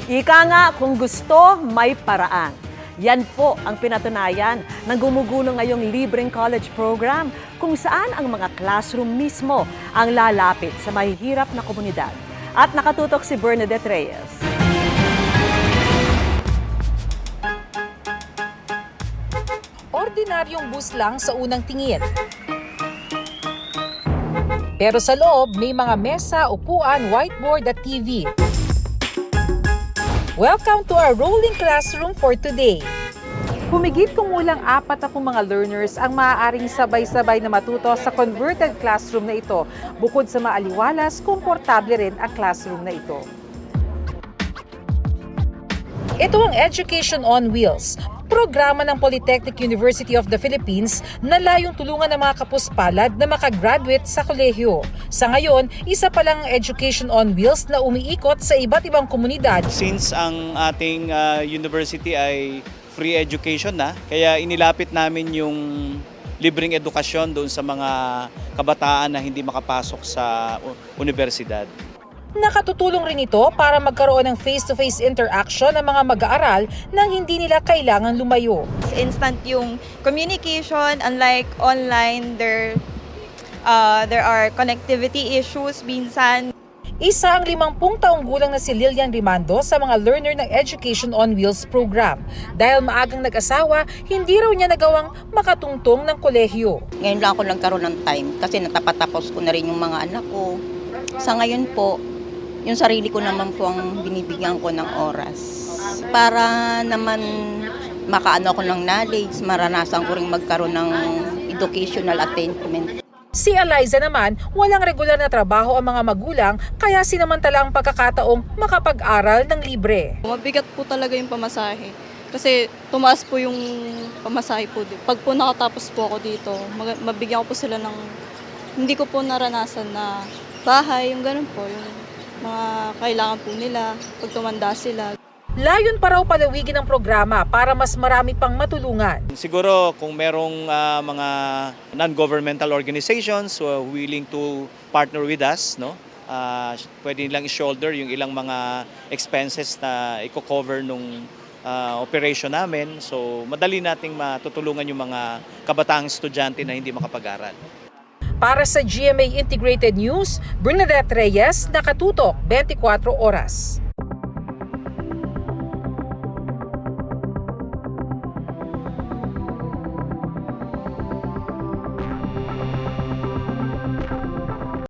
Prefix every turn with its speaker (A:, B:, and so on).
A: Ika nga, kung gusto, may paraan. Yan po ang pinatunayan ng gumugulo ngayong libreng college program kung saan ang mga classroom mismo ang lalapit sa mahihirap na komunidad. At nakatutok si Bernadette Reyes.
B: Ordinaryong bus lang sa unang tingin. Pero sa loob, may mga mesa, upuan, whiteboard at TV. Welcome to our rolling classroom for today. Humigit kumulang 40 mga learners ang maaaring sabay-sabay na matuto sa converted classroom na ito. Bukod sa maaliwalas, komportable rin ang classroom na ito. Ito ang Education on Wheels, programa ng Polytechnic University of the Philippines na layong tulungan ng mga kapuspalad na makagraduate sa kolehiyo. Sa ngayon, isa pa lang ang Education on Wheels na umiikot sa iba't ibang komunidad.
C: Since ang ating university ay free education na, kaya inilapit namin yung libreng edukasyon doon sa mga kabataan na hindi makapasok sa universidad.
B: Nakatutulong rin ito para magkaroon ng face-to-face interaction ng mga mag-aaral nang hindi nila kailangan lumayo.
D: Instant yung communication, unlike online, there are connectivity issues minsan.
B: Isa ang 50 taong gulang na si Lilian Rimando sa mga learner ng Education on Wheels program. Dahil maagang nag-asawa, hindi raw niya nagawang makatungtong ng kolehiyo.
E: Ngayon lang ako nagkaroon ng time kasi natapatapos ko na rin yung mga anak ko. Sa ngayon po, yung sarili ko naman po ang binibigyan ko ng oras. Para naman makaano ko ng knowledge, maranasan ko rin magkaroon ng educational attainment.
B: Si Eliza naman, walang regular na trabaho ang mga magulang kaya sinamantala ang pagkakataong makapag-aral ng libre.
F: Mabigat po talaga yung pamasahe kasi tumaas po yung pamasahe po. Pag po nakatapos po ako dito, mabigyan ko po sila ng hindi ko po naranasan na bahay, yung ganun po, yung mga kailangan po nila pag tumanda sila.
B: Layon pa raw palawigin ang programa para mas marami pang matulungan.
C: Siguro kung merong mga non-governmental organizations willing to partner with us, no? Pwede nilang i-shoulder yung ilang mga expenses na i-cover nung operation namin. So madali nating matutulungan yung mga kabataang estudyante na hindi makapag-aral.
B: Para sa GMA Integrated News, Bernadette Reyes, nakatutok 24 oras.